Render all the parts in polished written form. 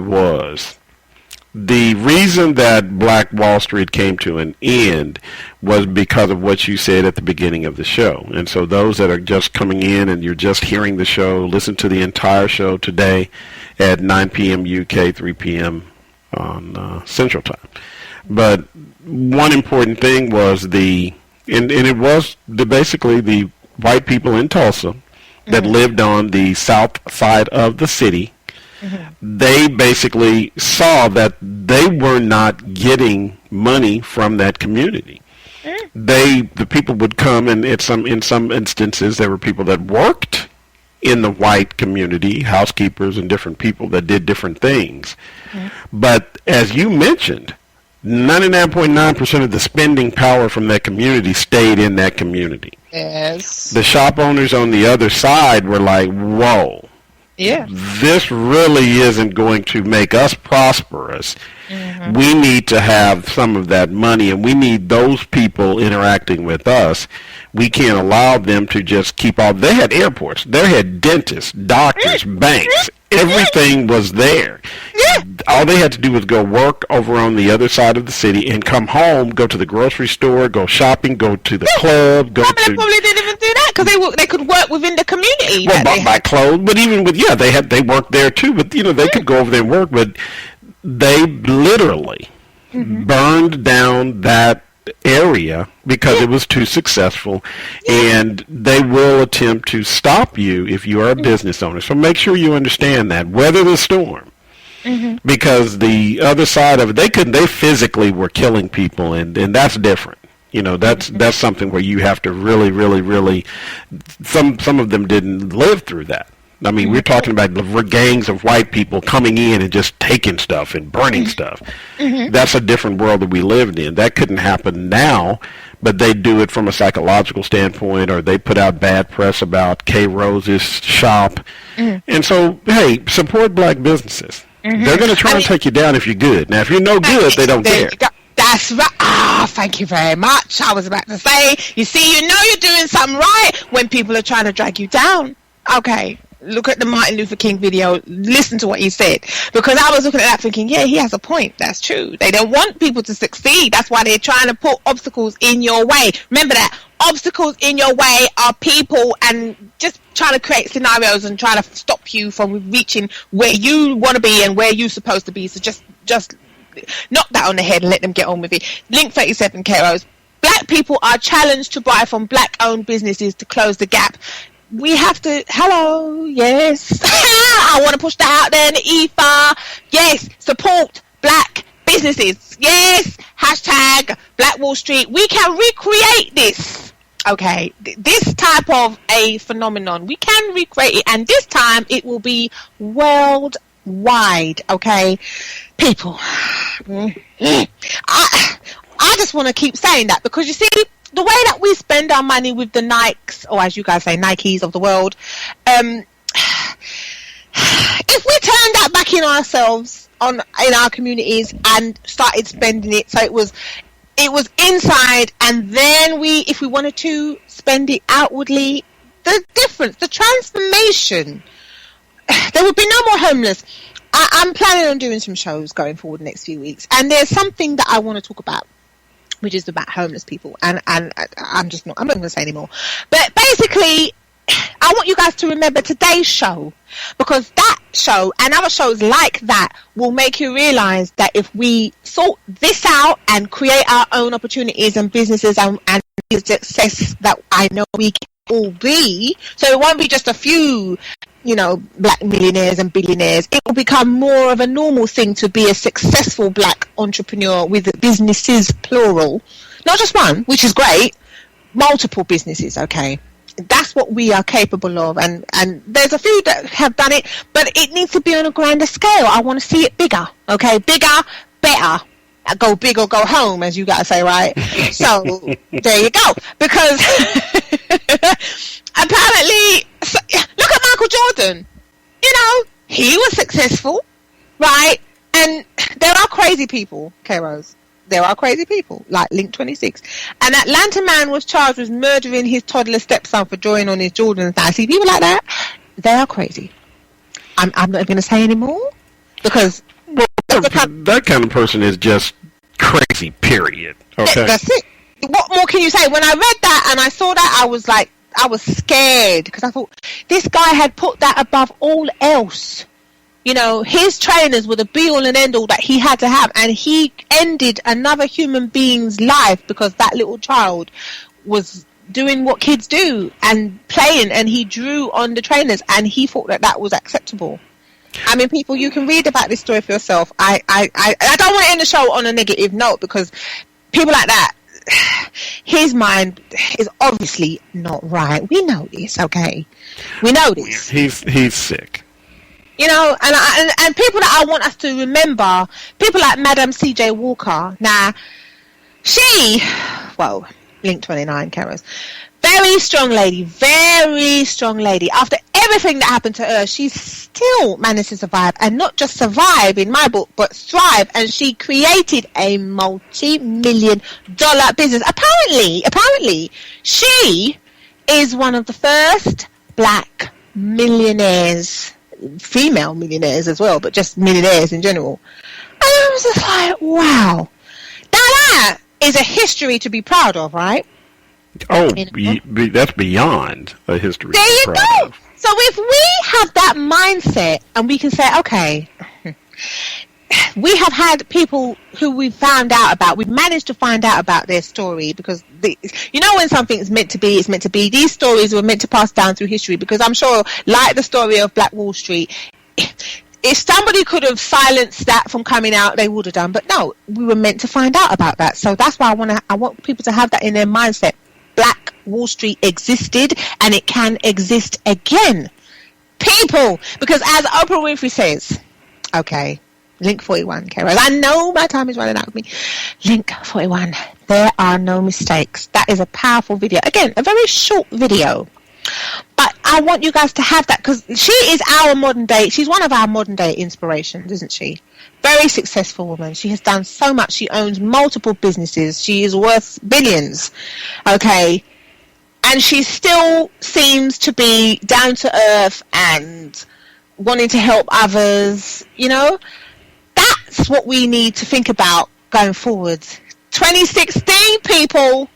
was, the reason that Black Wall Street came to an end was because of what you said at the beginning of the show. And so those that are just coming in and you're just hearing the show, listen to the entire show today at 9 p.m. UK, 3 p.m. on Central Time. But one important thing was it was basically the white people in Tulsa that lived on the south side of the city. They basically saw that they were not getting money from that community. The people would come, and in some instances there were people that worked in the white community, housekeepers and different people that did different things. But as you mentioned, 99.9% of the spending power from that community stayed in that community. Yes. The shop owners on the other side were like, whoa. Yeah. This really isn't going to make us prosperous. We need to have some of that money, and we need those people interacting with us. We can't allow them to just keep all. They had airports. They had dentists, doctors, banks. Everything was there. All they had to do was go work over on the other side of the city and come home, go to the grocery store, go shopping, go to the club, go to... They probably didn't even do that because they could work within the community. Well, by clothes, but even with, they worked there too, but, they could go over there and work, but they literally burned down that area because it was too successful, and they will attempt to stop you if you are a business owner. So make sure you understand that. Weather the storm. Because the other side of it, they physically were killing people, and that's different. That's something where you have to really, really, really. Some of them didn't live through that. I mean, we're talking about the gangs of white people coming in and just taking stuff and burning stuff. That's a different world that we lived in. That couldn't happen now, but they do it from a psychological standpoint, or they put out bad press about K. Rose's shop. And so, hey, support black businesses. They're going to try and take you down if you're good. Now, if you're no good, they don't care. That's right. Thank you very much. I was about to say, you see, you're doing something right when people are trying to drag you down. Okay. Look at the Martin Luther King video. Listen to what he said. Because I was looking at that thinking, yeah, he has a point. That's true. They don't want people to succeed. That's why they're trying to put obstacles in your way. Remember that. Obstacles in your way are people and just trying to create scenarios and trying to stop you from reaching where you want to be and where you're supposed to be. So just knock that on the head and let them get on with it. Link 37, K-Rose. Black people are challenged to buy from black-owned businesses to close the gap. We have to, yes. I want to push that out there in the ether. Yes, support black businesses. Yes, hashtag Black Wall Street. We can recreate this. Okay, this type of a phenomenon, we can recreate it, and this time it will be worldwide. Okay, people. I just want to keep saying that because you see, the way that we spend our money with the Nikes, or as you guys say, Nikes of the world, if we turned that back in ourselves, in our communities, and started spending it, so it was inside, and then if we wanted to spend it outwardly, the difference, the transformation, there would be no more homeless. I'm planning on doing some shows going forward the next few weeks, and there's something that I want to talk about, which is about homeless people, and I'm not going to say anymore. But basically, I want you guys to remember today's show, because that show and other shows like that will make you realize that if we sort this out and create our own opportunities and businesses and the success that I know we can all be, so it won't be just a few, black millionaires and billionaires. It will become more of a normal thing to be a successful black entrepreneur with businesses, plural. Not just one, which is great. Multiple businesses, okay. That's what we are capable of. And there's a few that have done it, but it needs to be on a grander scale. I want to see it bigger, okay? Bigger, better. Go big or go home, as you got to say, right? So, there you go. Because apparently, look at Michael Jordan. He was successful, right? And there are crazy people, K-Rose. There are crazy people, like Link 26. An Atlanta man was charged with murdering his toddler stepson for drawing on his Jordans. Now, see, people like that, they are crazy. I'm not going to say any more, because that kind of person is just crazy. Period. Okay. That's it. What more can you say? When I read that and I saw that, I was like, I was scared because I thought this guy had put that above all else. You know, his trainers were the be-all and end-all that he had to have, and he ended another human being's life because that little child was doing what kids do and playing, and he drew on the trainers, and he thought that that was acceptable. I mean, people, you can read about this story for yourself. I don't want to end the show on a negative note because people like that, his mind is obviously not right. We know this, okay? We know this. He's sick. You know, and people that I want us to remember, people like Madam C.J. Walker. Now, she, well, Link 29, Karas, very strong lady. After everything that happened to her, she still managed to survive, and not just survive in my book, but thrive. And she created a multi-million-dollar business. Apparently, she is one of the first black millionaires, female millionaires as well, but just millionaires in general. And I was just like, wow. Now that is a history to be proud of, right? Oh, that's beyond a history. There you go. So if we have that mindset and we can say, okay, we have had people who we've found out about, we've managed to find out about their story because, you know, when something is meant to be, it's meant to be. These stories were meant to pass down through history because I'm sure, like the story of Black Wall Street, if somebody could have silenced that from coming out, they would have done. But no, we were meant to find out about that. So that's why I want people to have that in their mindset. Black Wall Street existed and it can exist again. People, because as Oprah Winfrey says, okay, Link 41, Kara, I know my time is running out with me. Link 41, there are no mistakes. That is a powerful video. Again, a very short video. But I want you guys to have that because she is our modern day, she's one of our modern day inspirations, isn't she? Very successful woman. She has done so much. She owns multiple businesses. She is worth billions. Okay. And she still seems to be down to earth and wanting to help others. You know, that's what we need to think about going forward. 2016, people.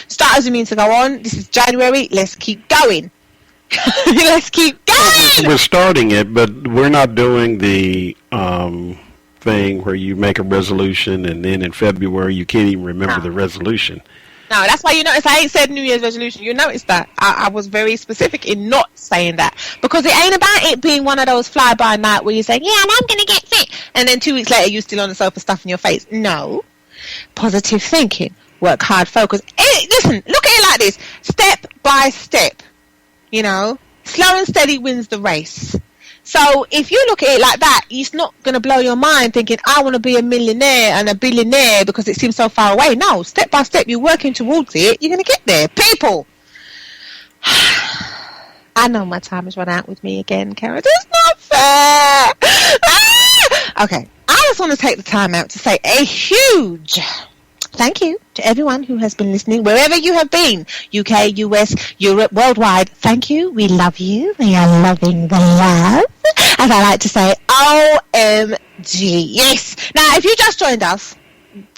Starters mean to go on. This is January. Let's keep going. Let's keep going. We're starting it, but we're not doing the thing where you make a resolution and then in February you can't even remember the resolution. No, that's why you notice I ain't said New Year's resolution. You notice that. I was very specific in not saying that. Because it ain't about it being one of those fly-by-night where you say, yeah, and I'm going to get fit. And then 2 weeks later you're still on the sofa stuffing your face. No. Positive thinking. Work hard, focus. Listen, look at it like this. Step by step. You know, slow and steady wins the race. So if you look at it like that, it's not going to blow your mind thinking, I want to be a millionaire and a billionaire because it seems so far away. No, step by step, you're working towards it. You're going to get there. People. I know my time has run out with me again, Karen. It's not fair. Okay. I just want to take the time out to say a huge thank you to everyone who has been listening, wherever you have been, UK, US, Europe, worldwide. Thank you. We love you. We are loving the love. As I like to say, OMG. Yes. Now, if you just joined us,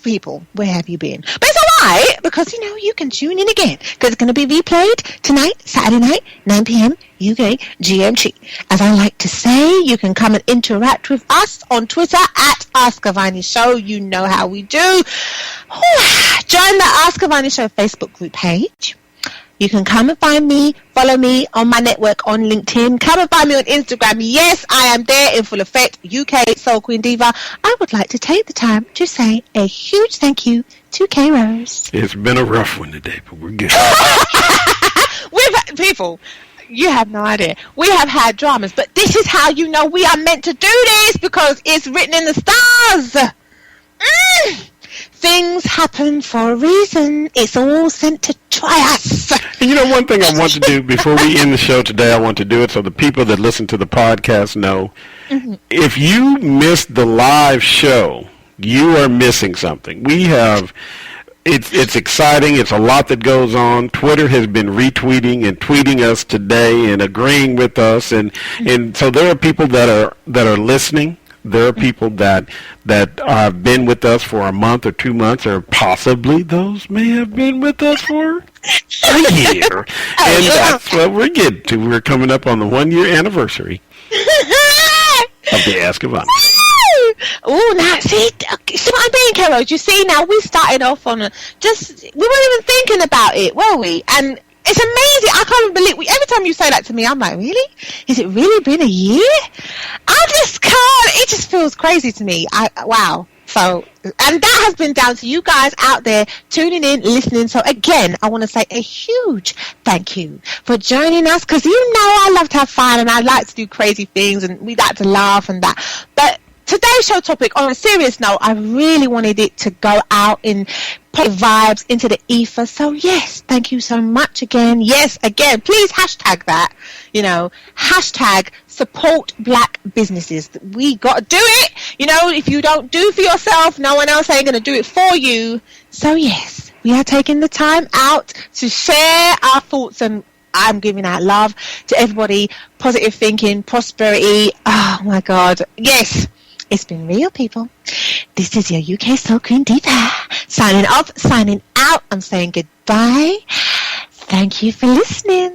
people, where have you been? But it's all right, because, you know, you can tune in again, because it's going to be replayed tonight, Saturday night, 9 p.m. UK GMT. As I like to say, you can come and interact with us on Twitter at ask-avani-show. You know how we do. Join the Ask-Avani-Show Facebook group page. You can come and find me, follow me on my network on LinkedIn. Come and find me on Instagram. Yes, I am there in full effect. UK Soul Queen Diva. I would like to take the time to say a huge thank you to K Rose. It's been a rough one today, but we're good. People, you have no idea. We have had dramas, but this is how you know we are meant to do this, because it's written in the stars. Things happen for a reason. It's all sent to try us. And you know, one thing I want to do before we end the show today, I want to do it so the people that listen to the podcast know. Mm-hmm. If you missed the live show, you are missing something. We have... It's exciting. It's a lot that goes on. Twitter has been retweeting and tweeting us today and agreeing with us, and so there are people that are listening. There are people that have been with us for a month or 2 months, or possibly those may have been with us for a year. And that's what we're getting to. We're coming up on the 1-year anniversary of the Ask Avani. Oh, now see what I mean, Carol? You see, now we started off on we weren't even thinking about it, were we? And it's amazing. I can't believe every time you say that to me, I'm like, really? Is it really been a year? I just can't. It just feels crazy to me. Wow. So, and that has been down to you guys out there tuning in, listening. So again, I want to say a huge thank you for joining us, because you know I love to have fun and I like to do crazy things and we like to laugh and that. But today's show topic, on a serious note, I really wanted it to go out in positive vibes into the ether. So yes, thank you so much again. Yes, again, please hashtag that. Hashtag support black businesses. We got to do it. If you don't do for yourself, no one else ain't going to do it for you. So yes, we are taking the time out to share our thoughts, and I'm giving out love to everybody. Positive thinking, prosperity. Oh my God. Yes. It's been real, people. This is your UK Soul Queen Diva. Signing off, signing out. I'm saying goodbye. Thank you for listening.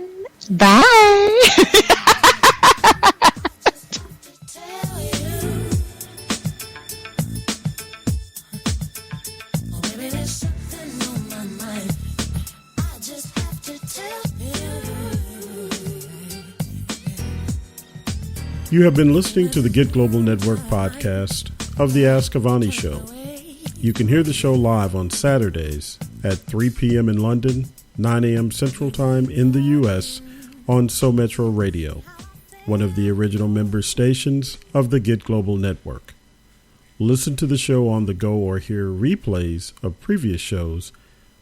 Bye. You have been listening to the Get Global Network podcast of the Ask-Avani-Show. You can hear the show live on Saturdays at 3 p.m. in London, 9 a.m. Central Time in the U.S. on SoMetro Radio, one of the original member stations of the Get Global Network. Listen to the show on the go or hear replays of previous shows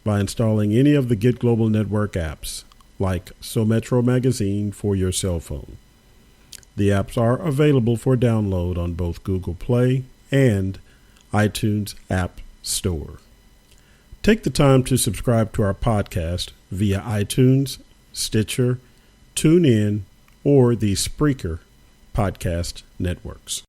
by installing any of the Get Global Network apps, like SoMetro Magazine for your cell phone. The apps are available for download on both Google Play and iTunes App Store. Take the time to subscribe to our podcast via iTunes, Stitcher, TuneIn, or the Spreaker podcast networks.